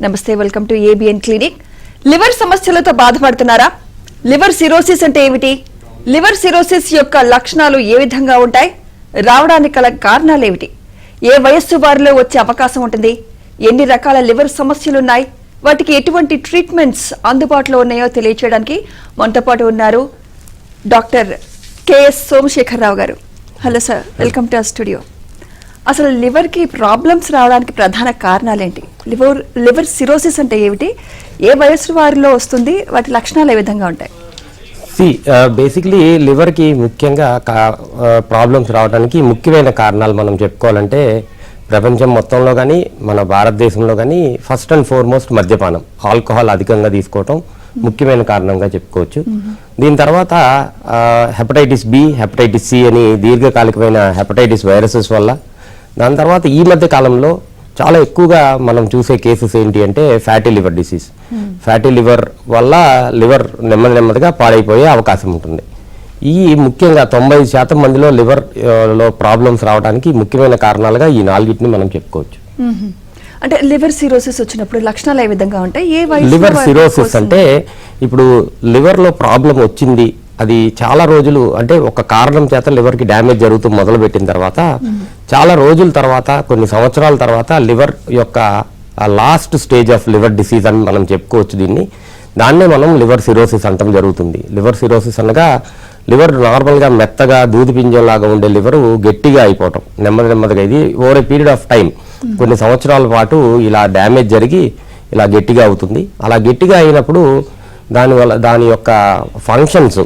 నమస్తే, welcome to ABN clinic. Liver సమస్యలతో బాధపడుతున్నారా? లివర్ సిరోసిస్ అంటే ఏమిటి? లివర్ సిరోసిస్ యొక్క లక్షణాలు ఏ విధంగా ఉంటాయి? రావడానికి గల కారణాలు ఏమిటి? ఏ వయస్సు వారిలో వచ్చే అవకాశం ఉంటుంది? ఎన్ని రకాల లివర్ సమస్యలున్నాయి? వాటికి ఎటువంటి ట్రీట్మెంట్స్ అందుబాటులో ఉన్నాయో తెలియచేయడానికి మనతో పాటు ఉన్నారు డాక్టర్ కెఎస్ సోమశేఖరరావు గారు. Hello sir, welcome to our studio. అసలు లివర్కి ప్రాబ్లమ్స్ రావడానికి ప్రధాన కారణాలేంటి? లివర్ సిరోసిస్ అంటే ఏమిటి? ఏ వయస్సు వారిలో వస్తుంది? వాటి లక్షణాలు ఏ విధంగా ఉంటాయి? బేసిక్లీ లివర్కి ముఖ్యంగా ప్రాబ్లమ్స్ రావడానికి ముఖ్యమైన కారణాలు మనం చెప్పుకోవాలంటే ప్రపంచం మొత్తంలో కానీ మన భారతదేశంలో కానీ ఫస్ట్ అండ్ ఫార్మోస్ట్ మద్యపానం, ఆల్కహాల్ అధికంగా తీసుకోవటం ముఖ్యమైన కారణంగా చెప్పుకోవచ్చు. దీని తర్వాత హెపటైటిస్ బి, హెపటైటిస్ సి అని దీర్ఘకాలికమైన హెపటైటిస్ వైరసెస్ వల్ల, దాని తర్వాత ఈ మధ్య కాలంలో చాలా ఎక్కువగా మనం చూసే కేసెస్ ఏంటి అంటే fatty liver disease. Fatty liver వల్ల లివర్ నెమ్మదిగా పాడైపోయే అవకాశం ఉంటుంది. ఈ ముఖ్యంగా 90% మందిలో లివర్ లో ప్రాబ్లమ్స్ రావడానికి ముఖ్యమైన కారణాలుగా ఈ నాలుగిటిని మనం చెప్పుకోవచ్చు. అంటే లివర్ సిరోసిస్ వచ్చినప్పుడు లక్షణాలు ఏ విధంగా ఉంటాయి? ఏ వయసు? లివర్ సిరోసిస్ అంటే ఇప్పుడు లివర్ లో ప్రాబ్లం వచ్చింది, అది చాలా రోజులు అంటే ఒక కారణం చేత లివర్ కి డ్యామేజ్ జరుగుతూ మొదలు పెట్టిన తర్వాత చాలా రోజుల తర్వాత, కొన్ని సంవత్సరాల తర్వాత లివర్ యొక్క last stage of liver disease అని మనం చెప్పుకోవచ్చు. దాన్నే మనం లివర్ సిరోసిస్ అంటం జరుగుతుంది. లివర్ సిరోసిస్ అనగా లివర్ నార్మల్గా మెత్తగా దూది పింజంలాగా ఉండే లివర్ గట్టిగా అయిపోవటం, నెమ్మదిగా. ఇది over a period of time, కొన్ని సంవత్సరాల పాటు ఇలా డ్యామేజ్ జరిగి ఇలా గట్టిగా అవుతుంది. అలా గట్టిగా అయినప్పుడు దానివల్ల దాని యొక్క ఫంక్షన్స్,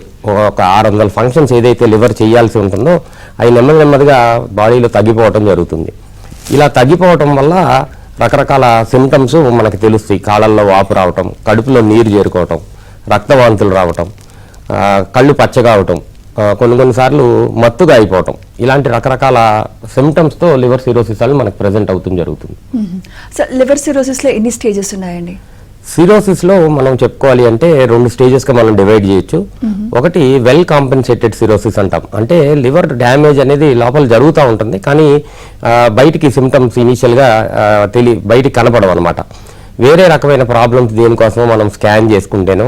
ఒక 600 ఫంక్షన్స్ ఏదైతే లివర్ చేయాల్సి ఉంటుందో అవి నెమ్మదిగా బాడీలో తగ్గిపోవటం జరుగుతుంది. ఇలా తగ్గిపోవటం వల్ల రకరకాల సిమ్టమ్స్ మనకు తెలుస్తాయి. కాళ్ళల్లో వాపు రావటం, కడుపులో నీరు చేరుకోవటం, రక్తవాంతులు రావటం, కళ్ళు పచ్చగా అవటం, కొన్నిసార్లు మత్తుగా అయిపోవటం, ఇలాంటి రకరకాల సిమ్టమ్స్తో లివర్ సిరోసిస్ అని మనకు ప్రెజెంట్ అవుతుంది జరుగుతుంది. లివర్ సిరోసిస్లో ఎన్ని స్టేజెస్ ఉన్నాయండి? సిరోసిస్లో మనం చెప్పుకోవాలి అంటే 2 స్టేజెస్గా మనం డివైడ్ చేయొచ్చు. ఒకటి వెల్ కాంపెన్సేటెడ్ సిరోసిస్ అంటాం. అంటే లివర్ డ్యామేజ్ అనేది లోపల జరుగుతూ ఉంటుంది, కానీ బయటికి సిమ్టమ్స్ ఇనీషియల్గా బయటికి కనపడవు అనమాట. వేరే రకమైన ప్రాబ్లమ్స్ దేనికోసమో మనం స్కాన్ చేసుకుంటేనో,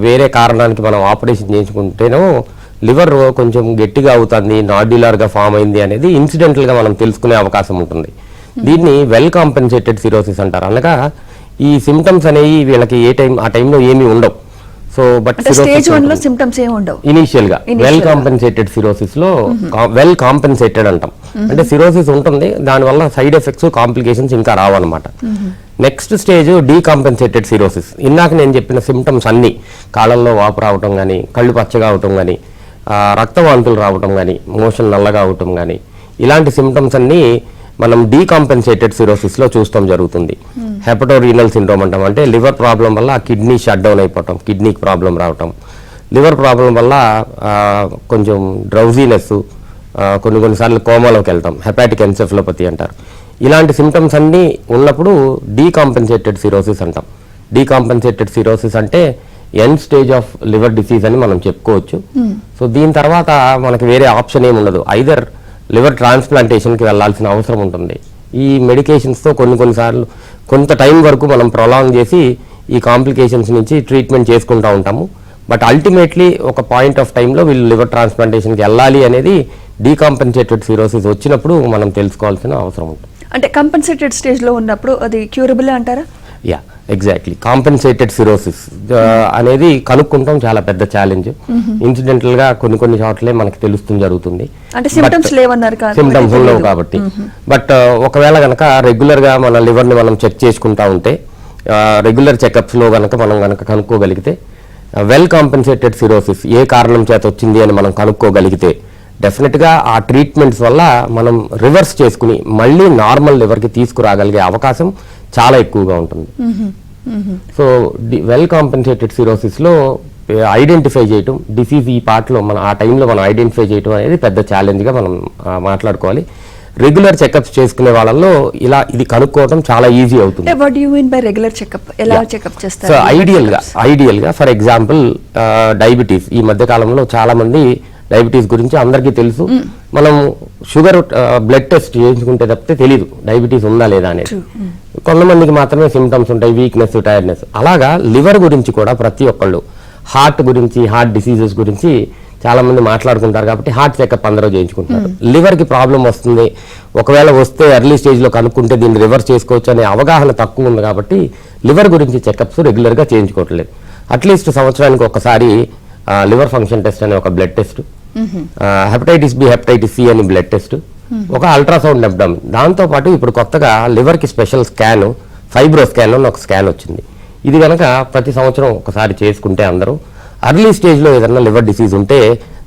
వేరే కారణానికి మనం ఆపరేషన్ చేయించుకుంటేనో లివర్ కొంచెం గట్టిగా అవుతుంది, నాడ్యులర్గా ఫామ్ అయింది అనేది ఇన్సిడెంటల్గా మనం తెలుసుకునే అవకాశం ఉంటుంది. దీన్ని వెల్ కాంపెన్సేటెడ్ సిరోసిస్ అంటారు. అనగా ఈ సిమ్టమ్స్ అనేవి వీళ్ళకి ఆ టైంలో ఏమీ ఉండవు. సో బట్ ఇనీషియల్ గా వెల్ కాంపెన్సేటెడ్ సిరోసిస్ లో వెల్ కాంపెన్సేటెడ్ అంటాం. అంటే సిరోసిస్ ఉంటుంది, దానివల్ల సైడ్ ఎఫెక్ట్స్, కాంప్లికేషన్స్ ఇంకా రావన్నమాట. Next stage decompensated cirrhosis. ఇందాక నేను చెప్పిన సిమ్టమ్స్ అన్ని, కాళ్ళల్లో వాపు రావటం కానీ, కళ్ళు పచ్చగా అవటం కానీ, రక్తవాంతులు రావటం కానీ, మోషన్ నల్లగా అవటం కానీ, ఇలాంటి సిమ్టమ్స్ అన్ని మనం డీకాంపెన్సేటెడ్ సిరోసిస్ లో చూస్తాం జరుగుతుంది. హెపటోరీనల్ సిండ్రోమ్ అంటాం. అంటే లివర్ ప్రాబ్లం వల్ల కిడ్నీ షట్ డౌన్ అయిపోవటం, కిడ్నీకి ప్రాబ్లం రావటం, లివర్ ప్రాబ్లం వల్ల కొంచెం డ్రౌజీనెస్, కొన్నిసార్లు కోమాలోకి వెళ్తాం, హెపాటిక్ ఎన్సెఫలోపతి అంటారు. ఇలాంటి సిమ్టమ్స్ అన్నీ ఉన్నప్పుడు డీకాంపెన్సేటెడ్ సిరోసిస్ అంటాం. డీకాంపెన్సేటెడ్ సిరోసిస్ అంటే end stage of liver disease అని మనం చెప్పుకోవచ్చు. సో దీని తర్వాత మనకి వేరే ఆప్షన్ ఏమి ఉండదు. ఐదర్ లివర్ ట్రాన్స్ప్లాంటేషన్కి వెళ్ళాల్సిన అవసరం ఉంటుంది. ఈ మెడికేషన్స్తో కొన్నిసార్లు కొంత టైం వరకు మనం ప్రొలాంగ్ చేసి ఈ కాంప్లికేషన్స్ నుంచి ట్రీట్మెంట్ చేసుకుంటూ ఉంటాము. బట్ అల్టిమేట్లీ ఒక పాయింట్ ఆఫ్ టైంలో వీళ్ళు లివర్ ట్రాన్స్ప్లాంటేషన్కి వెళ్ళాలి అనేది డీకాంపెన్సేటెడ్ సిరోసిస్ వచ్చినప్పుడు మనం తెలుసుకోవాల్సిన అవసరం ఉంటుంది. అంటే కంపెన్సేటెడ్ స్టేజ్లో ఉన్నప్పుడు అది క్యూరబుల్ అంటారా? Yeah, exactly. కాంపెన్సేటెడ్ సిరోసిస్ అనేది కనుక్కుంటాం చాలా పెద్ద ఛాలెంజ్. ఇన్సిడెంటల్ గా కొన్ని చోట్లే మనకి తెలుస్తుంది జరుగుతుంది. సిమ్టమ్స్ ఉండవు కాబట్టి. బట్ ఒకవేళ గనక రెగ్యులర్ గా మన లివర్ ని మనం చెక్ చేసుకుంటా ఉంటే, రెగ్యులర్ చెకప్స్ లో మనం కనుక్కోగలిగితే, వెల్ కాంపెన్సేటెడ్ సిరోసిస్ ఏ కారణం చేత వచ్చింది అని మనం కనుక్కోగలిగితే, డెఫినెట్ గా ఆ ట్రీట్మెంట్స్ వల్ల మనం రివర్స్ చేసుకుని మళ్ళీ నార్మల్ లివర్ కి తీసుకురాగలిగే అవకాశం చాలా ఎక్కువగా ఉంటుంది. సో వెల్ కాంపెన్సేటెడ్ సిరోసిస్ లో ఐడెంటిఫై చేయటం, డిసీజ్ ఈ పార్ట్లో ఆ టైంలో మనం ఐడెంటిఫై చేయటం అనేది పెద్ద ఛాలెంజ్ గా మనం మాట్లాడుకోవాలి. రెగ్యులర్ చెకప్స్ చేసుకునే వాళ్ళలో ఇది కనుక్కోవడం చాలా ఈజీ అవుతుంది. సో ఐడియల్ గా ఫర్ ఎగ్జాంపుల్ డయాబెటీస్. ఈ మధ్య కాలంలో చాలా మంది డయాబెటీస్ గురించి అందరికీ తెలుసు. మనం షుగర్ బ్లడ్ టెస్ట్ చేయించుకుంటే తప్పితే తెలియదు డయాబెటీస్ ఉందా లేదా అనేది. కొంతమందికి మాత్రమే సిమ్టమ్స్ ఉంటాయి, వీక్నెస్, టైర్డ్నెస్. అలాగా లివర్ గురించి కూడా ప్రతి ఒక్కళ్ళు, హార్ట్ గురించి, హార్ట్ డిసీజెస్ గురించి చాలా మంది మాట్లాడుకుంటారు కాబట్టి హార్ట్ చెకప్ అందరూ చేయించుకుంటారు. లివర్కి ప్రాబ్లం వస్తుంది, ఒకవేళ వస్తే ఎర్లీ స్టేజ్లో కనుక్కుంటే దీన్ని రివర్స్ చేసుకోవచ్చు అనే అవగాహన తక్కువ ఉంది కాబట్టి లివర్ గురించి చెకప్స్ రెగ్యులర్గా చేయించుకోవట్లేదు. అట్లీస్ట్ సంవత్సరానికి ఒకసారి లివర్ ఫంక్షన్ టెస్ట్ అనే ఒక blood test, hepatitis B, hepatitis C అని బ్లడ్ టెస్ట్, ఒక అల్ట్రాసౌండ్ అబ్డామిన్. దాంతోపాటు ఇప్పుడు కొత్తగా లివర్కి స్పెషల్ స్కాన్, ఫైబ్రో స్కాన్ అని ఒక స్కాన్ వచ్చింది. ఇది కనుక ప్రతి సంవత్సరం ఒకసారి చేసుకుంటే అందరూ అర్లీ స్టేజ్లో ఏదైనా లివర్ డిసీజ్ ఉంటే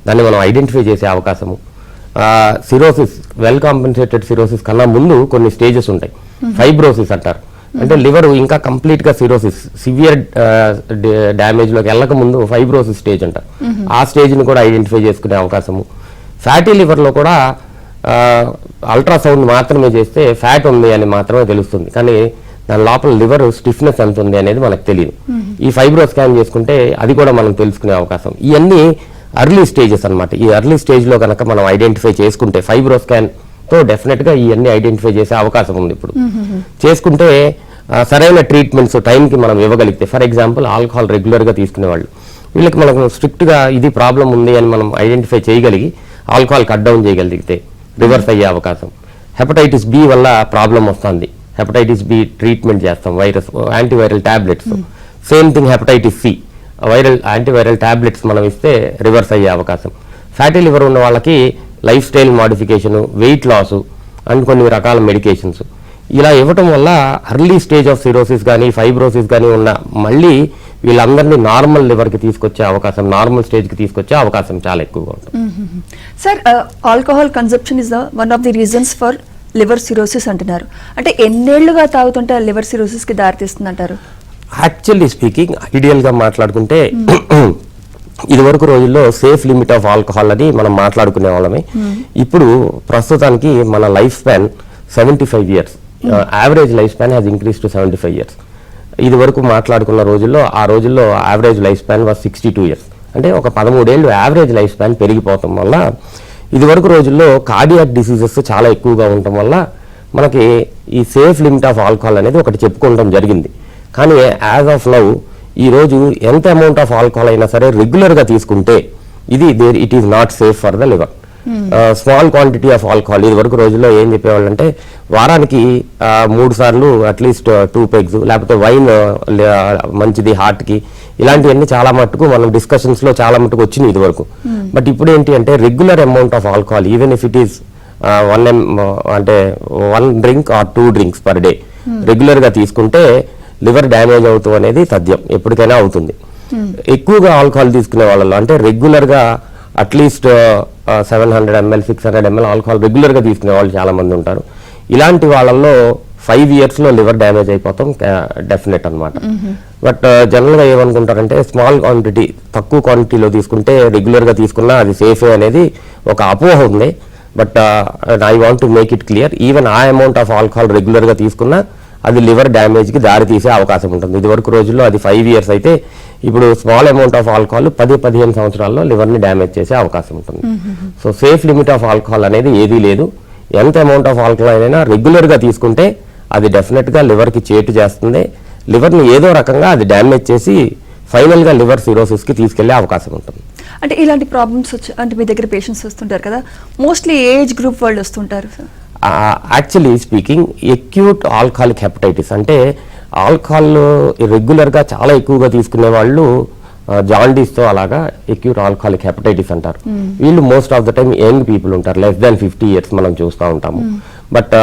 దాన్ని మనం ఐడెంటిఫై చేసే అవకాశము. సిరోసిస్, వెల్ కాంపెన్సేటెడ్ సిరోసిస్ కన్నా ముందు కొన్ని స్టేజెస్ ఉంటాయి. ఫైబ్రోసిస్ అంటారు, అంటే లివర్ ఇంకా కంప్లీట్గా సిరోసిస్, సివియర్ డ్యామేజ్లోకి వెళ్ళక ముందు ఫైబ్రోసిస్ స్టేజ్ అంటారు. ఆ స్టేజ్ని కూడా ఐడెంటిఫై చేసుకునే అవకాశము. ఫ్యాటీ లివర్లో కూడా అల్ట్రాసౌండ్ మాత్రమే చేస్తే ఫ్యాట్ ఉంది అని మాత్రమే తెలుస్తుంది, కానీ దాని లోపల లివర్ స్టిఫ్నెస్ ఎంత ఉంది అనేది మనకు తెలియదు. ఈ ఫైబ్రో స్కాన్ చేసుకుంటే అది కూడా మనం తెలుసుకునే అవకాశం. ఇవన్నీ అర్లీ స్టేజెస్ అన్నమాట. ఈ అర్లీ స్టేజ్లో కనుక మనం ఐడెంటిఫై చేసుకుంటే ఫైబ్రో స్కాన్తో డెఫినెట్గా ఇవన్నీ ఐడెంటిఫై చేసే అవకాశం ఉంది. ఇప్పుడు చేసుకుంటే సరైన ట్రీట్మెంట్స్ టైంకి మనం ఇవ్వగలిగితే, ఫర్ ఎగ్జాంపుల్ ఆల్కహాల్ రెగ్యులర్గా తీసుకునే వాళ్ళు, వీళ్ళకి మనం స్ట్రిక్ట్గా ఇది ప్రాబ్లం ఉంది అని మనం ఐడెంటిఫై చేయగలిగి ఆల్కహాల్ కట్ డౌన్ చేయగలిగితే రివర్స్ అయ్యే అవకాశం. హెపటైటిస్ బి వల్ల ప్రాబ్లం వస్తుంది, హెపటైటిస్ బి ట్రీట్మెంట్ చేస్తాం, virus antiviral tablets. Same thing hepatitis C, viral antiviral tablets మనం ఇస్తే రివర్స్ అయ్యే అవకాశం. ఫ్యాటీ లివర్ ఉన్న వాళ్ళకి life style modification, weight loss and కొన్ని రకాల మెడికేషన్స్ ఇలా ఇవ్వటం వల్ల అర్లీ స్టేజ్ ఆఫ్ సిరోసిస్ కానీ ఫైబ్రోసిస్ కానీ ఉన్న మళ్ళీ వీళ్ళందరినీ నార్మల్ లివర్కి తీసుకొచ్చే అవకాశం, నార్మల్ స్టేజ్కి తీసుకొచ్చే అవకాశం చాలా ఎక్కువగా ఉంటుంది. Sir, alcohol consumption is one of the reasons for liver cirrhosis అంటున్నారు. అంటే ఎన్నేళ్లుగా తాగుతుంటే లివర్ సిరోసిస్ కి దారితీస్తుంది అంటారు? యాక్చువల్లీ స్పీకింగ్, ఐడియల్గా మాట్లాడుకుంటే ఇది వరకు రోజుల్లో సేఫ్ లిమిట్ ఆఫ్ ఆల్కహాల్ అని మనం మాట్లాడుకునే వాళ్ళమే. ఇప్పుడు ప్రస్తుతానికి మన life span 75 years, average life span has increase to 75 years. ఇది వరకు మాట్లాడుకున్న రోజుల్లో ఆ రోజుల్లో average life span was 62 years. అంటే ఒక 13 ఏళ్ళు యావరేజ్ లైఫ్ స్పాన్ పెరిగిపోవటం వల్ల ఇది వరకు రోజుల్లో కార్డియాక్ డిసీజెస్ చాలా ఎక్కువగా ఉండటం వల్ల మనకి ఈ సేఫ్ లిమిట్ ఆఫ్ ఆల్కహాల్ అనేది ఒకటి చెప్పుకోవడం జరిగింది. కానీ యాజ్ ఆఫ్ నౌ ఈరోజు ఎంత అమౌంట్ ఆఫ్ ఆల్కహాల్ అయినా సరే రెగ్యులర్గా తీసుకుంటే it is not safe for the liver. Small quantity of alcohol, ఇది వరకు రోజుల్లో ఏం చెప్పేవాళ్ళు అంటే వారానికి 3 సార్లు అట్లీస్ట్ 2 పెగ్స్, లేకపోతే వైన్ మంచిది హార్ట్కి, ఇలాంటివన్నీ చాలా మట్టుకు మనం డిస్కషన్స్లో చాలా మట్టుకు వచ్చినాయి ఇది వరకు. బట్ ఇప్పుడు ఏంటి అంటే regular amount of alcohol, even if it is 1 drink are 2 drinks per day రెగ్యులర్గా తీసుకుంటే లివర్ డ్యామేజ్ అవుతుంది అనేది తథ్యం, ఎప్పటికైనా అవుతుంది. ఎక్కువగా ఆల్కహాల్ తీసుకునే వాళ్ళలో అంటే రెగ్యులర్గా అట్లీస్ట్ 700 ml 600 ml ఆల్కహాల్ రెగ్యులర్గా తీసుకునే వాళ్ళు చాలా మంది ఉంటారు. ఇలాంటి వాళ్ళల్లో 5 ఇయర్స్లో లివర్ డ్యామేజ్ అయిపోతాం డెఫినెట్ అనమాట. బట్ జనరల్గా ఏమనుకుంటారంటే స్మాల్ క్వాంటిటీ, తక్కువ క్వాంటిటీలో తీసుకుంటే రెగ్యులర్గా తీసుకున్నా అది సేఫే అనేది ఒక అపోహ ఉంది. But I want to make it clear, even ఆ అమౌంట్ ఆఫ్ ఆల్కహాల్ రెగ్యులర్గా తీసుకున్నా అది లివర్ డ్యామేజ్కి దారి తీసే అవకాశం ఉంటుంది. ఇది వరకు రోజుల్లో అది 5 ఇయర్స్ అయితే ఇప్పుడు స్మాల్ అమౌంట్ ఆఫ్ ఆల్కహాల్ 10-15 సంవత్సరాల్లో లివర్ని డ్యామేజ్ చేసే అవకాశం ఉంటుంది. So safe limit of alcohol అనేది ఏదీ లేదు. ఎంత అమౌంట్ ఆఫ్ ఆల్కహాల్ అయినా రెగ్యులర్గా తీసుకుంటే అది డెఫినెట్గా లివర్కి చేటు చేస్తుంది. లివర్ని ఏదో రకంగా అది డ్యామేజ్ చేసి ఫైనల్గా లివర్ సిరోసిస్కి తీసుకెళ్లే అవకాశం ఉంటుంది. అంటే ఇలాంటి ప్రాబ్లమ్స్ అంటే మీ దగ్గర పేషెంట్స్ వస్తుంటారు కదా, మోస్ట్లీ ఏజ్ గ్రూప్ వాళ్ళు వస్తుంటారు? Actually speaking, acute alcoholic hepatitis అంటే ఆల్కహాల్ రెగ్యులర్గా చాలా ఎక్కువగా తీసుకునే వాళ్ళు జాండీస్తో అలాగా ఎక్యూట్ ఆల్కహాలిక్ హెపటైటిస్ అంటారు. వీళ్ళు most of the time young people ఉంటారు, లెస్ దాన్ 50 ఇయర్స్ మనం చూస్తూ ఉంటాము. బట్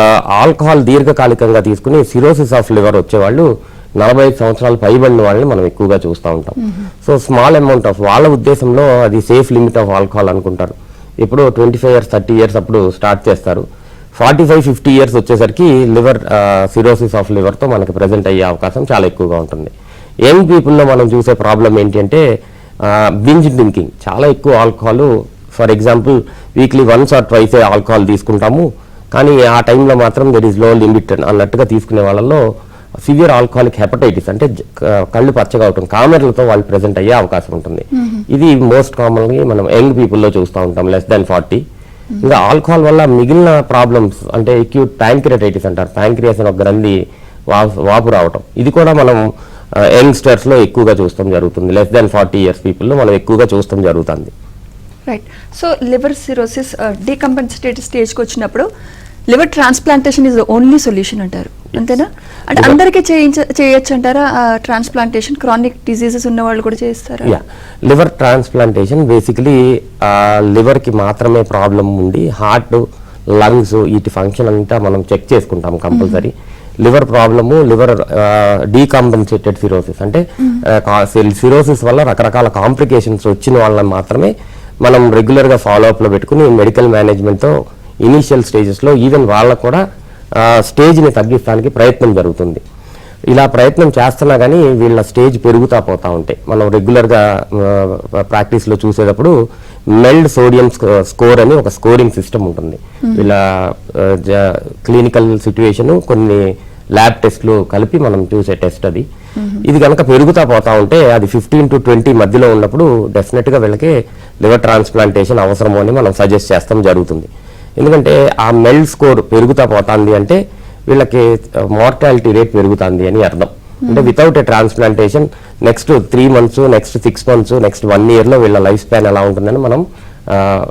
ఆల్కహాల్ దీర్ఘకాలికంగా తీసుకుని సిరోసిస్ ఆఫ్ లివర్ వచ్చేవాళ్ళు 45 సంవత్సరాలు పైబడిన వాళ్ళని మనం ఎక్కువగా చూస్తూ ఉంటాం. సో స్మాల్ అమౌంట్ ఆఫ్, వాళ్ళ ఉద్దేశంలో అది సేఫ్ లిమిట్ ఆఫ్ ఆల్కహాల్ అనుకుంటారు. ఇప్పుడు 25 ఇయర్స్ 30 ఇయర్స్ అప్పుడు స్టార్ట్ చేస్తారు. 45-50 ఇయర్స్ వచ్చేసరికి లివర్ సిరోసిస్ ఆఫ్ లివర్తో మనకి ప్రజెంట్ అయ్యే అవకాశం చాలా ఎక్కువగా ఉంటుంది. యంగ్ పీపుల్లో మనం చూసే ప్రాబ్లం ఏంటి అంటే బింజ్ డ్రింకింగ్, చాలా ఎక్కువ alcohol, for example weekly 1 or 2 alcohol తీసుకుంటాము, కానీ ఆ టైంలో మాత్రం దెర్ ఈజ్ లో లిమిట్ అన్నట్టుగా తీసుకునే వాళ్ళలో సివియర్ ఆల్కహాలిక్ హెపటైటిస్ అంటే కళ్ళు పచ్చగా అవటం, కామెర్లతో వాళ్ళు ప్రెజెంట్ అయ్యే అవకాశం ఉంటుంది. ఇది మోస్ట్ కామన్గా మనం యంగ్ పీపుల్లో చూస్తూ ఉంటాం, లెస్ దాన్ 40. ఇంకా ఆల్కహాల్ వల్ల మిగిలిన ప్రాబ్లమ్స్ అంటే అక్యూట్ ప్యాంక్రియాటైటిస్ అంటారు. ప్యాంక్రియాస్ అని ఒక గ్రంథి వాపు రావటం, ఇది కూడా మనం యంగ్స్టర్స్ లో ఎక్కువగా చూస్తాం జరుగుతుంది. లెస్ దాన్ 40 years పీపుల్లో మనం ఎక్కువగా చూస్తాం జరుగుతుంది. Right. So liver cirrhosis decompensated స్టేజ్కి వచ్చినప్పుడు liver transplantation is only solution అంటారు, అంతేనా? అంటే అందరికీ చేయొచ్చు అంటారా ట్రాన్స్ప్లాంటేషన్? క్రానిక్ డిసీజెస్ ఉన్న వాళ్ళు కూడా చేస్తారా? లివర్ ట్రాన్స్ప్లాంటేషన్ బేసికలీ లివర్ కి మాత్రమే ప్రాబ్లం ఉండి హార్ట్, లంగ్స్ వీటి ఫంక్షన్ అంతా మనం చెక్ చేసుకుంటాం compulsory. Liver problem, liver decompensated cirrhosis అంటే సిరోసిస్ వల్ల రకరకాల కాంప్లికేషన్స్ వచ్చిన వాళ్ళని మాత్రమే మనం రెగ్యులర్గా ఫాలోఅప్లో పెట్టుకుని మెడికల్ మేనేజ్మెంట్తో ఇనీషియల్ స్టేజెస్లో ఈవెన్ వాళ్ళకు కూడా స్టేజ్ని తగ్గించడానికి ప్రయత్నం జరుగుతుంది. ఇలా ప్రయత్నం చేస్తున్నా కానీ వీళ్ళ స్టేజ్ పెరుగుతా పోతా ఉంటాయి. మనం రెగ్యులర్గా ప్రాక్టీస్లో చూసేటప్పుడు మెల్డ్ సోడియం స్కోర్ అని ఒక స్కోరింగ్ సిస్టమ్ ఉంటుంది. వీళ్ళ క్లినికల్ సిచ్యువేషన్ కొన్ని ల్యాబ్ టెస్ట్లు కలిపి మనం చూసే టెస్ట్ అది. ఇది కనుక పెరుగుతా పోతా ఉంటే అది 15 to 20 మధ్యలో ఉన్నప్పుడు డెఫినెట్గా వీళ్ళకి లివర్ ట్రాన్స్ప్లాంటేషన్ అవసరము అని మనం సజెస్ట్ చేస్తాం జరుగుతుంది. ఎందుకంటే ఆ మెల్డ్ స్కోర్ పెరుగుతా పోతుంది అంటే వీళ్ళకి మార్టాలిటీ రేట్ పెరుగుతుంది అని అర్థం. అంటే without a transplantation next 3 months, next 6 months, next 1 year లో వీళ్ళ లైఫ్ స్పాన్ ఎలా ఉంటుందని మనం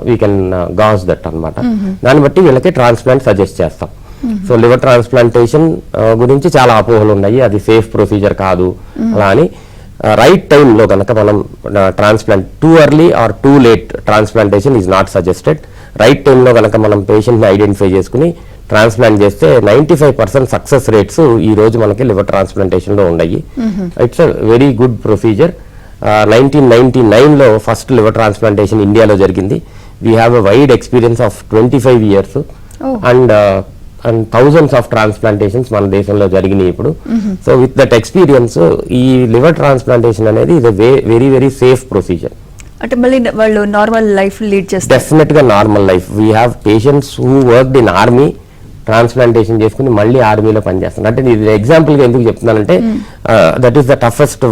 వీ కెన్ గాజ్ దట్ అనమాట. దాన్ని బట్టి వీళ్ళకి ట్రాన్స్ప్లాంట్ సజెస్ట్ చేస్తాం. సో లివర్ ట్రాన్స్ప్లాంటేషన్ గురించి చాలా అపోహలు ఉన్నాయి, అది సేఫ్ ప్రొసీజర్ కాదు అలా అని. రైట్ టైంలో కనుక మనం transplant, too early or too late transplantation is not suggested. Right టైంలో కనుక మనం పేషెంట్ని ఐడెంటిఫై చేసుకుని ట్రాన్స్ప్లాంట్ చేస్తే 95% సక్సెస్ రేట్స్ ఈ రోజు మనకి లివర్ ట్రాన్స్ప్లాంటేషన్ లో ఉన్నాయి. It's a very good procedure. 1999లో ఫస్ట్ లివర్ ట్రాన్స్ప్లాంటేషన్ ఇండియాలో జరిగింది. We have a wide experience of 25 years and thousands of transplantations మన దేశంలో జరిగినాయి ఇప్పుడు. సో విత్ దట్ ఎక్స్పీరియన్స్ ఈ లివర్ ట్రాన్స్ప్లాంటేషన్ అనేది ఇది వెరీ వెరీ సేఫ్ ప్రొసీజర్. అంటే మళ్ళీ వాళ్ళు నార్మల్ లైఫ్ లీడ్ చేస్తారు? డెఫినెట్ గా normal life. We have patients who worked in army transplantation చేసుకుని మళ్ళీ ఆర్మీలో పనిచేస్తారు. అంటే ఇది ఎగ్జాంపుల్ గా ఎందుకు చెప్తున్నానంటే that is the toughest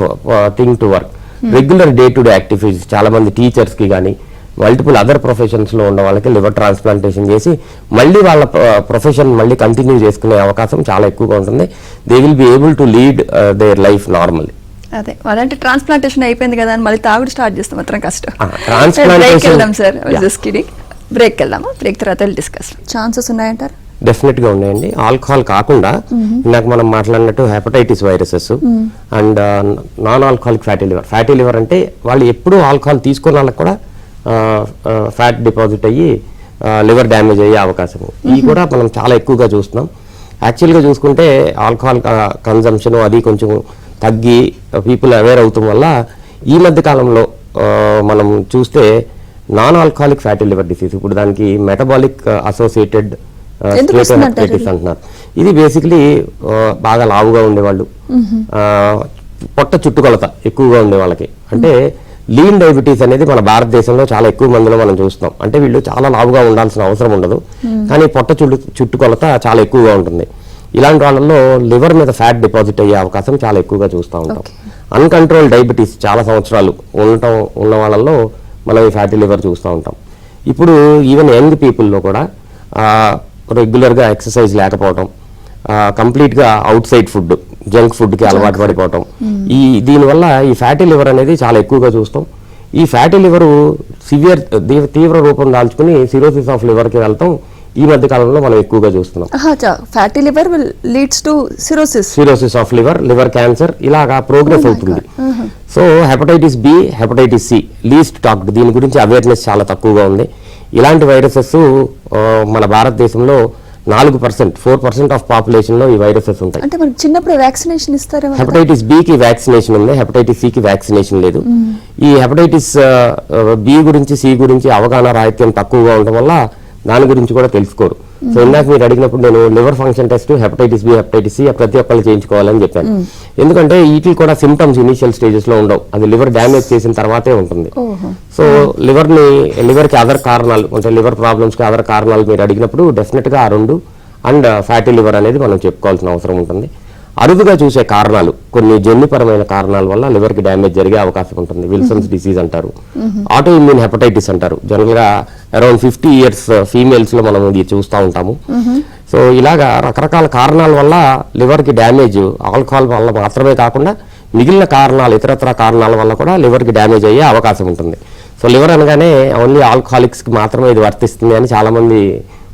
thing to work. Regular day to day activities చాలా మంది టీచర్స్ కి కానీ మల్టిపుల్ అదర్ ప్రొఫెషన్స్ లో ఉన్న వాళ్ళకి లివర్ ట్రాన్స్ప్లాంటేషన్ చేసి మళ్ళీ వాళ్ళ ప్రొఫెషన్ మళ్ళీ కంటిన్యూ చేసుకునే అవకాశం చాలా ఎక్కువగా ఉంటుంది. They will be able to lead their life normally. అదే అలాంటి ట్రాన్స్ప్లాంటేషన్ అయిపోయింది కదా అని మళ్ళీ తాగుడు స్టార్ట్ చేస్తాం మాత్రం కష్టం. బ్రేక్ వెళ్దాం సార్, బ్రేక్ వెళ్దామా? బ్రేక్ తర్వాత డిస్కస్ ఛాన్సెస్ ఉన్నాయంటారు? డెఫినెట్ గా ఉన్నాయండి. ఆల్కహాల్ కాకుండా ఇందాక మనం మాట్లాడినట్టు hepatitis viruses and non alcoholic fatty liver. Fatty liver అంటే వాళ్ళు ఎప్పుడూ ఆల్కహాల్ తీసుకున్న వాళ్ళకి కూడా ఫ్యాట్ డిపాజిట్ అయ్యి లివర్ డ్యామేజ్ అయ్యే అవకాశం ఇది కూడా మనం చాలా ఎక్కువగా చూస్తున్నాం. యాక్చువల్గా చూసుకుంటే ఆల్కహాల్ కన్జంప్షన్ అది కొంచెం తగ్గి పీపుల్ అవేర్ అవుతాం వల్ల ఈ మధ్య కాలంలో మనం చూస్తే non alcoholic fatty liver disease, ఇప్పుడు దానికి మెటబాలిక్ అసోసియేటెడ్ స్టేటస్ అంటున్నారు. ఇది బేసికలీ బాగా లావుగా ఉండేవాళ్ళు, పొట్ట చుట్టుకొలత ఎక్కువగా ఉండే వాళ్ళకి, అంటే లీన్ డయాబెటీస్ అనేది మన భారతదేశంలో చాలా ఎక్కువ మందిలో మనం చూస్తున్నాం. అంటే వీళ్ళు చాలా లావుగా ఉండాల్సిన అవసరం ఉండదు, కానీ పొట్ట చుట్టుకొలత చాలా ఎక్కువగా ఉంటుంది. ఇలాంటి వాళ్ళల్లో లివర్ మీద ఫ్యాట్ డిపాజిట్ అయ్యే అవకాశం చాలా ఎక్కువగా చూస్తూ ఉంటాం. అన్కంట్రోల్ డయాబెటీస్ చాలా సంవత్సరాలు ఉన్న వాళ్ళల్లో మనం ఈ ఫ్యాటీ లివర్ చూస్తూ ఉంటాం. ఇప్పుడు ఈవెన్ యంగ్ పీపుల్లో కూడా రెగ్యులర్గా ఎక్సర్సైజ్ లేకపోవడం, కంప్లీట్గా అవుట్ సైడ్ ఫుడ్, జంక్ ఫుడ్కి అలవాటు పడిపోవటం, దీనివల్ల ఈ ఫ్యాటీ లివర్ అనేది చాలా ఎక్కువగా చూస్తాం. ఈ ఫ్యాటీ లివర్ తీవ్ర రూపం దాల్చుకుని సిరోసిస్ ఆఫ్ లివర్కి వెళ్తాం ఈ మధ్య కాలంలో మనం ఎక్కువగా చూస్తున్నాం. Fatty liver leads to cirrhosis of liver cancer ఇలాగా ప్రోగ్రెస్ అవుతుంది. So hepatitis B, hepatitis C least talked, దీని గురించి అవేర్నెస్ చాలా తక్కువగా ఉంది. ఇలాంటి వైరసెస్ మన భారతదేశంలో 4%, 4% ఆఫ్ పాపులేషన్ లో ఈ వైరసెస్ ఉంటాయి. అంటే మనకి చిన్నప్పుడు వ్యాక్సినేషన్ ఇస్తారు. హెపటైటిస్ బి కి వ్యాక్సినేషన్ ఉంది, హెపటైటిస్ సి కి వ్యాక్సినేషన్ లేదు. ఈ హెపటైటిస్ బి గురించి, సి గురించి అవగాహన రాహిత్యం తక్కువగా ఉండడం వల్ల దాని గురించి కూడా తెలుసుకోరు. సో ఇందాక మీరు అడిగినప్పుడు నేను liver function test hepatitis B, hepatitis C ప్రతి ఒక్కళ్ళు చేయించుకోవాలని చెప్పాను. ఎందుకంటే వీటికి కూడా సిమ్టమ్స్ ఇనిషియల్ స్టేజెస్ లో ఉండవు, అది లివర్ డ్యామేజ్ చేసిన తర్వాతే ఉంటుంది. సో లివర్ కి అదర్ కారణాలు అంటే లివర్ ప్రాబ్లమ్స్ కి అదర్ కారణాలు మీరు అడిగినప్పుడు డెఫినెట్ గా ఆ రెండు అండ్ ఫ్యాటీ లివర్ అనేది మనం చెప్పుకోవాల్సిన అవసరం ఉంటుంది. అరుదుగా చూసే కారణాలు, కొన్ని జన్యుపరమైన కారణాల వల్ల లివర్ కి డ్యామేజ్ జరిగే అవకాశం ఉంటుంది. విల్సన్స్ డిసీజ్ అంటారు, ఆటో ఇమ్యూన్ హెపటైటిస్ అంటారు. జనరల్ గా అరౌండ్ 50 years ఫీమేల్స్ లో మనం ఇది చూస్తూ ఉంటాము. సో ఇలాగా రకరకాల కారణాల వల్ల లివర్ కి డ్యామేజ్, ఆల్కహాల్ వల్ల మాత్రమే కాకుండా మిగిలిన కారణాలు, ఇతరత్ర కారణాల వల్ల కూడా లివర్ కి డ్యామేజ్ అయ్యే అవకాశం ఉంటుంది. సో లివర్ అనగానే ఓన్లీ ఆల్కహాలిక్స్ కి మాత్రమే ఇది వర్తిస్తుంది అని చాలా మంది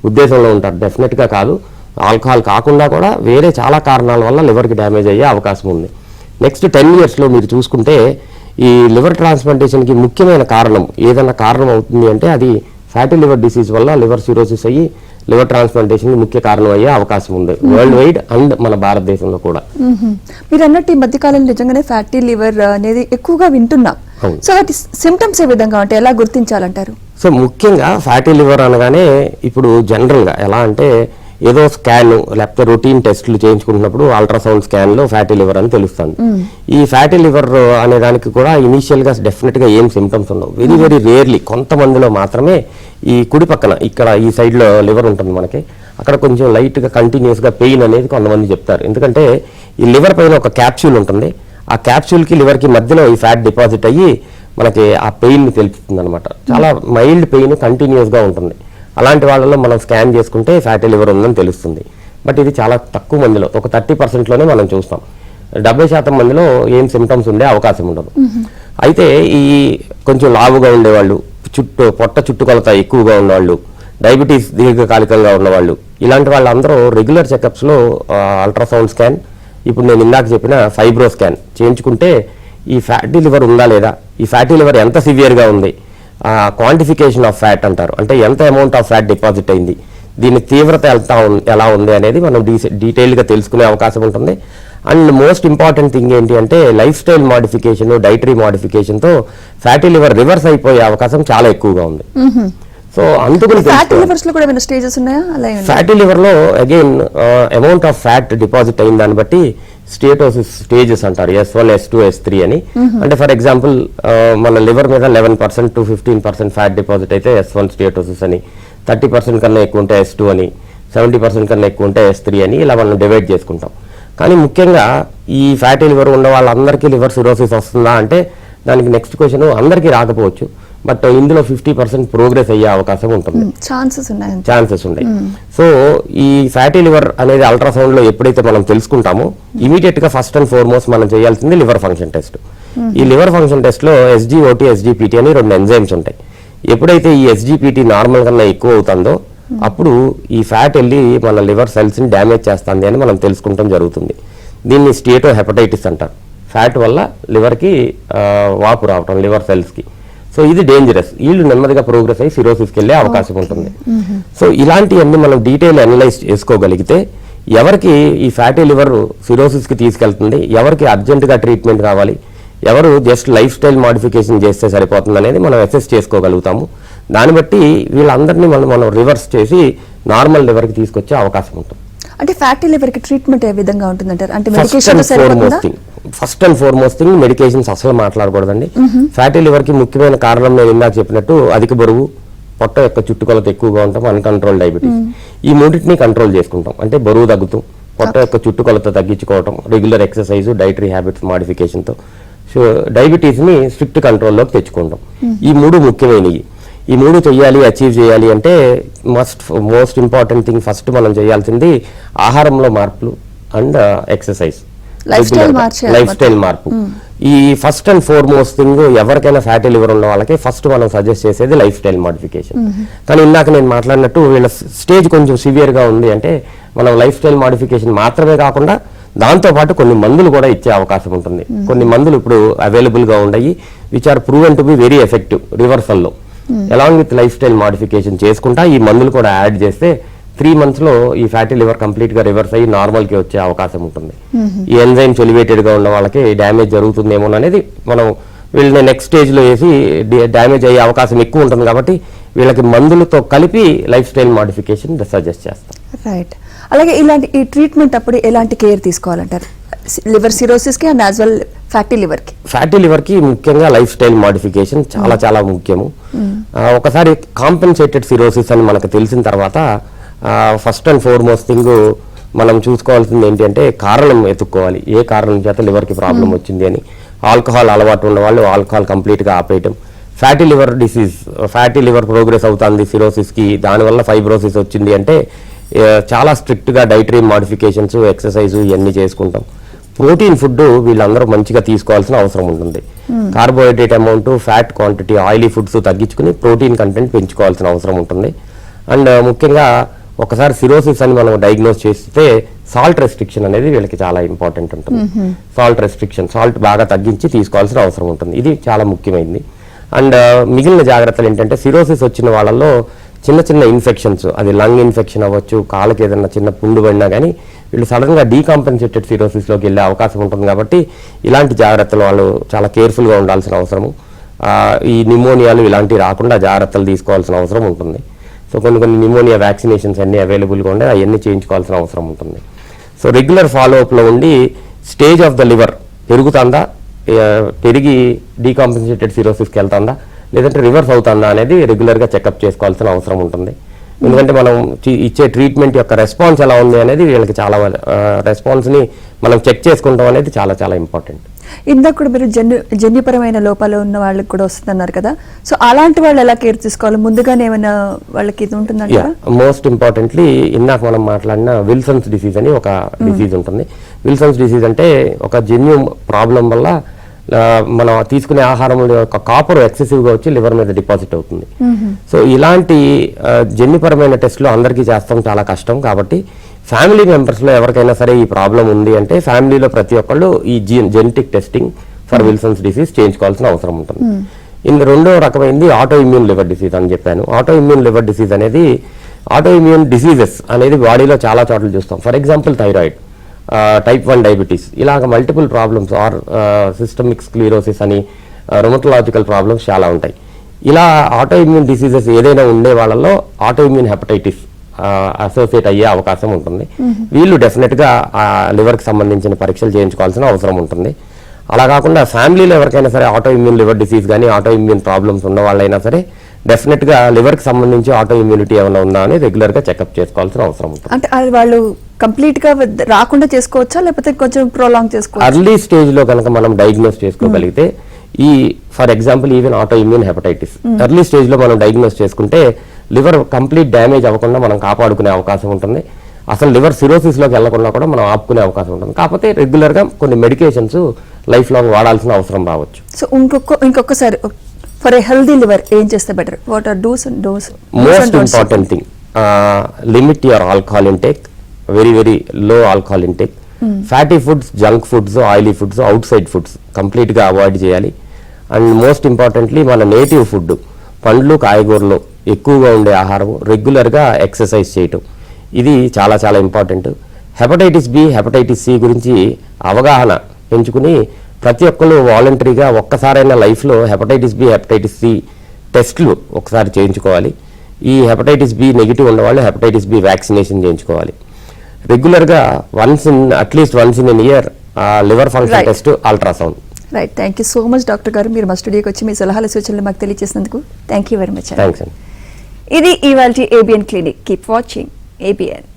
ఉద్దేశంలో ఉంటారు. డెఫినెట్ గా కాదు. ఆల్కహాల్ కాకుండా కూడా వేరే చాలా కారణాల వల్ల లివర్ కి డ్యామేజ్ అయ్యే అవకాశం ఉంది. నెక్స్ట్ 10 years లో మీరు చూసుకుంటే ఈ లివర్ ట్రాన్స్ప్లాంటేషన్ కి ముఖ్యమైన కారణం ఏదైనా కారణం అవుతుంది అంటే అది ఫ్యాటీ లివర్ డిసీజ్ వల్ల లివర్ సిరోసిస్ అయ్యి లివర్ ట్రాన్స్ప్లాంటేషన్ ముఖ్య కారణం అయ్యే అవకాశం ఉంది వరల్డ్ వైడ్ అండ్ మన భారతదేశంలో కూడా. మీరు అన్నట్టు ఈ మధ్యకాలంలో నిజంగానే ఫ్యాటీ లివర్ అనేది ఎక్కువగా వింటున్నాం. సో వాటి సిమ్టమ్స్ ఏ విధంగా ఉంటాయి, ఎలా గుర్తించాలంటారు? సో ముఖ్యంగా ఫ్యాటీ లివర్ అనగానే ఇప్పుడు జనరల్ గా ఎలా అంటే ఏదో స్కాన్ లేకపోతే రొటీన్ టెస్ట్లు చేయించుకుంటున్నప్పుడు అల్ట్రాసౌండ్ స్కాన్ లో ఫ్యాటీ లివర్ అని తెలుస్తుంది. ఈ ఫ్యాటీ లివర్ అనే దానికి కూడా ఇనీషియల్ గా డెఫినెట్ గా ఏం సిమ్టమ్స్ ఉండవు. వెరీ వెరీ రేర్లీ కొంతమందిలో మాత్రమే ఈ కుడి పక్కన ఇక్కడ ఈ సైడ్ లో లివర్ ఉంటుంది మనకి, అక్కడ కొంచెం లైట్ గా కంటిన్యూస్ గా పెయిన్ అనేది కొంతమంది చెప్తారు. ఎందుకంటే ఈ లివర్ పైన ఒక క్యాప్సూల్ ఉంటుంది, ఆ క్యాప్సూల్ కి లివర్ కి మధ్యలో ఈ ఫ్యాట్ డిపాజిట్ అయ్యి మనకి ఆ పెయిన్ ని తెలుపుతుంది అనమాట. చాలా మైల్డ్ పెయిన్ కంటిన్యూస్ గా ఉంటుంది. అలాంటి వాళ్ళలో మనం స్కాన్ చేసుకుంటే ఫ్యాటీ లివర్ ఉందని తెలుస్తుంది. బట్ ఇది చాలా తక్కువ మందిలో, ఒక 30% లోనే మనం చూస్తాం. 70% మందిలో ఏం సిమ్టమ్స్ ఉండే అవకాశం ఉండదు. అయితే ఈ కొంచెం లావుగా ఉండేవాళ్ళు, పొట్ట చుట్టుకొలత ఎక్కువగా ఉన్నవాళ్ళు, డయాబెటీస్ దీర్ఘకాలికంగా ఉన్నవాళ్ళు, ఇలాంటి వాళ్ళందరూ రెగ్యులర్ చెకప్స్లో అల్ట్రాసౌండ్ స్కాన్, ఇప్పుడు నేను ఇందాక చెప్పిన ఫైబ్రో స్కాన్ చేయించుకుంటే ఈ ఫ్యాటీ లివర్ ఉందా లేదా, ఈ ఫ్యాటీ లివర్ ఎంత సివియర్గా ఉంది, క్వాంటిఫికేషన్ ఆఫ్ ఫ్యాట్ అంటారు, అంటే ఎంత అమౌంట్ ఆఫ్ ఫ్యాట్ డిపాజిట్ అయింది, దీని తీవ్రత ఎలా ఉంది అనేది మనం డీటెయిల్గా తెలుసుకునే అవకాశం ఉంటుంది. అండ్ మోస్ట్ ఇంపార్టెంట్ థింగ్ ఏంటి అంటే లైఫ్ స్టైల్ మోడిఫికేషన్, డైటరీ మోడిఫికేషన్తో ఫ్యాటీ లివర్ రివర్స్ అయిపోయే అవకాశం చాలా ఎక్కువగా ఉంది. సో అందుకని ఫ్యాటీ లివర్ లో again amount of fat deposit అయిన దాన్ని బట్టి స్టేటోసిస్ స్టేజెస్ అంటారు, S1, S2, S3 అని. అంటే ఫర్ ఎగ్జాంపుల్ మన లివర్ మీద 11% to 15% ఫ్యాట్ డిపాజిట్ అయితే S1 స్టేటోసిస్ అని, 30% కన్నా ఎక్కువ ఉంటే S2 అని, 70% కన్నా ఎక్కువ ఉంటే S3 అని, ఇలా మనం డివైడ్ చేసుకుంటాం. కానీ ముఖ్యంగా ఈ ఫ్యాటీ లివర్ ఉన్న వాళ్ళందరికీ లివర్ సిరోసిస్ వస్తుందా అంటే దానికి నెక్స్ట్ క్వశ్చన్ అందరికీ రాకపోవచ్చు. బట్ ఇందులో 50% ప్రోగ్రెస్ అయ్యే అవకాశం ఉంటుంది, ఛాన్సెస్ ఉన్నాయి. సో ఈ ఫ్యాటీ లివర్ అనేది అల్ట్రాసౌండ్ లో ఎప్పుడైతే మనం తెలుసుకుంటామో ఇమీడియట్ గా ఫస్ట్ అండ్ ఫార్మోస్ట్ మనం చేయాల్సింది లివర్ ఫంక్షన్ టెస్ట్. ఈ లివర్ ఫంక్షన్ టెస్ట్ లో SGOT, SGPT అని 2 ఎంజైమ్స్ ఉంటాయి. ఎప్పుడైతే ఈ SGPT నార్మల్ కన్నా ఎక్కువ అవుతుందో అప్పుడు ఈ ఫ్యాట్ వెళ్ళి మన లివర్ సెల్స్ ని డ్యామేజ్ చేస్తుంది అని మనం తెలుసుకుంటాం జరుగుతుంది. దీన్ని స్టేటో హెపటైటిస్ అంటారు. ఫ్యాట్ వల్ల లివర్ కి వాపు రావటం లివర్ సెల్స్ కి. సో ఇది డేంజరస్. వీళ్ళు నెమ్మదిగా ప్రోగ్రెస్ అయ్యి సిరోసిస్కి వెళ్ళే అవకాశం ఉంటుంది. సో ఇలాంటివన్నీ మనం డీటెయిల్ అనలైజ్ చేసుకోగలిగితే ఎవరికి ఈ ఫ్యాటీ లివర్ సిరోసిస్కి తీసుకెళ్తుంది, ఎవరికి అర్జెంటుగా ట్రీట్మెంట్ కావాలి, ఎవరు జస్ట్ లైఫ్ స్టైల్ మోడిఫికేషన్ చేస్తే సరిపోతుంది అనేది మనం అసెస్ చేసుకోగలుగుతాము. దాన్ని బట్టి వీళ్ళందరినీ మనం రివర్స్ చేసి నార్మల్ లివర్కి తీసుకొచ్చే అవకాశం ఉంటుంది. అంటే ఫ్యాటీ లివర్ కి ట్రీట్మెంట్ ఏ విధంగా ఉంటుందంటారు? అంటే first and foremost thing medications అసలు మాట్లాడకూడదండి. ఫ్యాటీ లివర్ కి ముఖ్యమైన కారణం నేను ఇందాక చెప్పినట్టు అధిక బరువు, పొట్ట యొక్క చుట్టుకొలత ఎక్కువగా ఉంటాం, అన్కంట్రోల్ డయాబెటీస్. ఈ మూడింటిని కంట్రోల్ చేసుకుంటాం. అంటే బరువు తగ్గుతూ పొట్ట యొక్క చుట్టుకొలత తగ్గించుకోవటం, రెగ్యులర్ ఎక్సర్సైజ్, డైటరీ హ్యాబిట్స్ మోడిఫికేషన్తో సో డయాబెటీస్ ని స్ట్రిక్ట్ కంట్రోల్లోకి తెచ్చుకుంటాం. ఈ 3 ముఖ్యమైనవి. ఈ 3 చెయ్యాలి, అచీవ్ చేయాలి అంటే మోస్ట్ ఇంపార్టెంట్ థింగ్ ఫస్ట్ మనం చేయాల్సింది ఆహారంలో మార్పులు అండ్ ఎక్సర్సైజ్, లైఫ్ స్టైల్ మార్పు. ఈ ఫస్ట్ అండ్ ఫార్మోస్ట్ థింగ్ ఎవరికైనా ఫ్యాటీ లివర్ ఉన్న వాళ్ళకి ఫస్ట్ మనం సజెస్ట్ చేసేది లైఫ్ స్టైల్ మోడిఫికేషన్. కానీ ఇందాక నేను మాట్లాడినట్టు వీళ్ళ స్టేజ్ కొంచెం సివియర్ గా ఉంది అంటే మనం లైఫ్ స్టైల్ మోడిఫికేషన్ మాత్రమే కాకుండా దాంతో పాటు కొన్ని మందులు కూడా ఇచ్చే అవకాశం ఉంటుంది. కొన్ని మందులు ఇప్పుడు అవైలబుల్ గా ఉన్నాయి which are proven to be very effective reversal లో. Along with lifestyle modification చేసుకుంటా ఈ మందులు కూడా యాడ్ చేస్తే 3 months లో ఈ ఫ్యాటీ లివర్ కంప్లీట్ గా రివర్స్ అయ్యి నార్మల్ కి వచ్చే అవకాశం ఉంటుంది. ఈ ఎంజైమ్స్ ఎలివేటెడ్ గా ఉన్న వాళ్ళకి డ్యామేజ్ జరుగుతుందేమో అనేది మనం వీళ్ళని నెక్స్ట్ స్టేజ్ లో వేసి డ్యామేజ్ అయ్యే అవకాశం ఎక్కువ ఉంటుంది కాబట్టి వీళ్ళకి మందులతో కలిపి లైఫ్ స్టైల్ మోడిఫికేషన్ సజెస్ట్ చేస్తాం. రైట్. అలాగే ఇలాంటి ఈ ట్రీట్మెంట్ అప్పుడు ఎలాంటి కేర్ తీసుకోవాలంటారు లివర్ సిరోసిస్ కి and as well fatty liver కి? ఫ్యాటీ లివర్ కి ముఖ్యంగా లైఫ్ స్టైల్ మోడిఫికేషన్ చాలా చాలా ముఖ్యము. ఒకసారి కాంపెన్సేటెడ్ సిరోసిస్ అని మనకు తెలిసిన తర్వాత ఫస్ట్ అండ్ ఫార్మోస్ట్ థింగ్ మనం చూసుకోవాల్సింది ఏంటి అంటే కారణం ఎత్తుక్కోవాలి, ఏ కారణం చేత లివర్కి ప్రాబ్లం వచ్చింది అని. ఆల్కహాల్ అలవాటు ఉన్న వాళ్ళు ఆల్కహాల్ కంప్లీట్గా ఆపేయటం. Fatty liver disease, fatty liver progress అవుతుంది సిరోసిస్కి, దానివల్ల ఫైబ్రోసిస్ వచ్చింది అంటే చాలా స్ట్రిక్ట్గా డైటరీ మోడిఫికేషన్స్, ఎక్సర్సైజ్ ఇవన్నీ చేసుకుంటాం. ప్రోటీన్ ఫుడ్ వీళ్ళందరూ మంచిగా తీసుకోవాల్సిన అవసరం ఉంటుంది. Carbohydrate amount, fat quantity, oily foods తగ్గించుకుని ప్రోటీన్ కంటెంట్ పెంచుకోవాల్సిన అవసరం ఉంటుంది. అండ్ ముఖ్యంగా ఒకసారి సిరోసిస్ అని మనం డయాగ్నోస్ చేస్తే సాల్ట్ రెస్ట్రిక్షన్ అనేది వీళ్ళకి చాలా ఇంపార్టెంట్ ఉంటుంది. సాల్ట్ రెస్ట్రిక్షన్, సాల్ట్ బాగా తగ్గించి తీసుకోవాల్సిన అవసరం ఉంటుంది. ఇది చాలా ముఖ్యమైనది. అండ్ మిగిలిన జాగ్రత్తలు ఏంటంటే సిరోసిస్ వచ్చిన వాళ్ళల్లో చిన్న చిన్న ఇన్ఫెక్షన్స్, అది లంగ్ ఇన్ఫెక్షన్ అవ్వచ్చు, కాళ్ళకి ఏదైనా చిన్న పుండు పడినా కానీ వీళ్ళు సడన్గా డీకాంపెన్సేటెడ్ సిరోసిస్లోకి వెళ్ళే అవకాశం ఉంటుంది. కాబట్టి ఇలాంటి జాగ్రత్తలు వాళ్ళు చాలా కేర్ఫుల్గా ఉండాల్సిన అవసరము. ఈ నిమోనియాలు ఇలాంటివి రాకుండా జాగ్రత్తలు తీసుకోవాల్సిన అవసరం ఉంటుంది. సో కొన్ని నిమోనియా వ్యాక్సినేషన్స్ అన్నీ అవైలబుల్గా ఉండే అవన్నీ చేయించుకోవాల్సిన అవసరం ఉంటుంది. సో రెగ్యులర్ ఫాలోఅప్లో ఉండి స్టేజ్ ఆఫ్ ద లివర్ పెరుగుతుందా, పెరిగి డీకాంపెన్సేటెడ్ సిరోసిస్కి వెళ్తుందా, లేదంటే రివర్స్ అవుతుందా అనేది రెగ్యులర్గా చెకప్ చేసుకోవాల్సిన అవసరం ఉంటుంది. ఎందుకంటే మనం ఇచ్చే ట్రీట్మెంట్ యొక్క రెస్పాన్స్ ఎలా ఉంది అనేది వీళ్ళకి చాలా రెస్పాన్స్ని మనం చెక్ చేసుకుంటాం అనేది చాలా చాలా ఇంపార్టెంట్. ఇందాక కూడా మీరు జన్యుపరమైన లోపాలు ఉన్న వాళ్ళకి కూడా వస్తుందన్నారు కదా, సో అలాంటి వాళ్ళు ఎలా కేర్ తీసుకోవాలి, ముందుగానే ఏమైనా వాళ్ళకి ఇది ఉంటుందంటారా? మోస్ట్ ఇంపార్టెంట్లీ ఇందాక మనం మాట్లాడిన విల్సన్స్ డిసీజ్ అని ఒక డిసీజ్ ఉంటుంది. విల్సన్స్ డిసీజ్ అంటే ఒక జన్యు ప్రాబ్లం వల్ల మనం తీసుకునే ఆహారంలో యొక్క కాపర్ ఎక్సెసివ్గా వచ్చి లివర్ మీద డిపాజిట్ అవుతుంది. సో ఇలాంటి జన్యుపరమైన టెస్ట్లు అందరికీ చేస్తాం చాలా కష్టం. కాబట్టి ఫ్యామిలీ మెంబర్స్లో ఎవరికైనా సరే ఈ ప్రాబ్లం ఉంది అంటే ఫ్యామిలీలో ప్రతి ఒక్కళ్ళు ఈ genetic testing for Wilson's disease చేయించుకోవాల్సిన అవసరం ఉంటుంది. రెండో రకమైనది ఆటో ఇమ్యూన్ లివర్ డిసీజ్ అని చెప్పాను. ఆటో ఇమ్యూన్ లివర్ డిసీజ్ అనేది, ఆటో ఇమ్యూన్ డిసీజెస్ అనేది బాడీలో చాలా చోట్ల చూస్తాం. For example thyroid, type 1 diabetes, ఇలాగ multiple problems or systemic sclerosis అని రొమటలాజికల్ ప్రాబ్లమ్స్ చాలా ఉంటాయి. ఇలా ఆటో ఇమ్యూన్ డిసీజెస్ ఏదైనా ఉండే వాళ్ళలో ఆటో ఇమ్యూన్ హెపటైటిస్ అసోసియేట్ అయ్యే అవకాశం ఉంటుంది. వీళ్ళు డెఫినెట్గా లివర్కి సంబంధించిన పరీక్షలు చేయించుకోవాల్సిన అవసరం ఉంటుంది. అలా కాకుండా ఫ్యామిలీలో ఎవరికైనా సరే ఆటో ఇమ్యూన్ లివర్ డిసీజ్ కానీ ఆటో ఇమ్యూన్ ప్రాబ్లమ్స్ ఉన్న వాళ్ళైనా సరే డెఫినెట్గా లివర్కి సంబంధించి ఆటో ఇమ్యూనిటీ ఏమైనా ఉందా అని రెగ్యులర్గా చెకప్ చేసుకోవాల్సిన అవసరం ఉంటుంది. అంటే అది వాళ్ళు కంప్లీట్ గా రాకుండా చేసుకోవచ్చా, లేకపోతే కొంచెం ప్రొలాంగ్ చేసుకోవచ్చా? అర్లీ స్టేజ్ లో కనుక మనం డయాగ్నోస్ చేసుకోగలిగితే, ఈ for example even auto immune hepatitis early stage లో మనం డయాగ్నోస్ చేసుకుంటే లివర్ కంప్లీట్ డ్యామేజ్ అవ్వకుండా మనం కాపాడుకునే అవకాశం ఉంటుంది. అసలు లివర్ సిరోసిస్ లోకి వెళ్లకుండా కూడా మనం ఆపుకునే అవకాశం ఉంటుంది. కాకపోతే రెగ్యులర్ గా కొన్ని మెడికేషన్స్ లైఫ్ లాంగ్ వాడాల్సిన అవసరం రావచ్చు. సో ఇంకొకసారి ఫర్ ఏ హెల్దీ లివర్ ఏం చేస్తే better? What are dos and don'ts? Most important thing, limit your alcohol intake, very very low alcohol intake. Fatty foods, junk foods, oily foods, outside foods కంప్లీట్గా avoid చేయాలి. And most importantly మన native food, పండ్లు కాయగూరలు ఎక్కువగా ఉండే ఆహారం, రెగ్యులర్గా exercise చేయటం, ఇది చాలా చాలా important. Hepatitis B, hepatitis C గురించి అవగాహన పెంచుకుని ప్రతి ఒక్కరు వాలంటరీగా ఒక్కసారైనా లైఫ్లో హెపటైటిస్ బి, హెపటైటిస్ సి టెస్ట్లు ఒకసారి చేయించుకోవాలి. ఈ హెపటైటిస్ బి నెగిటివ్ ఉన్నవాళ్ళు హెపటైటిస్ బి వ్యాక్సినేషన్ చేయించుకోవాలి. రెగ్యులర్గా at least once in year liver function test, ultrasound. Right, thank you so much doctor గారు, మీరు మా స్టూడియోకి వచ్చి మీ సలహాల సూచనలు మాకు తెలియజేసినందుకు thank you very much. Thanks అండి. ఇది ఇవాల్టి ABN clinic. Keep watching ABN.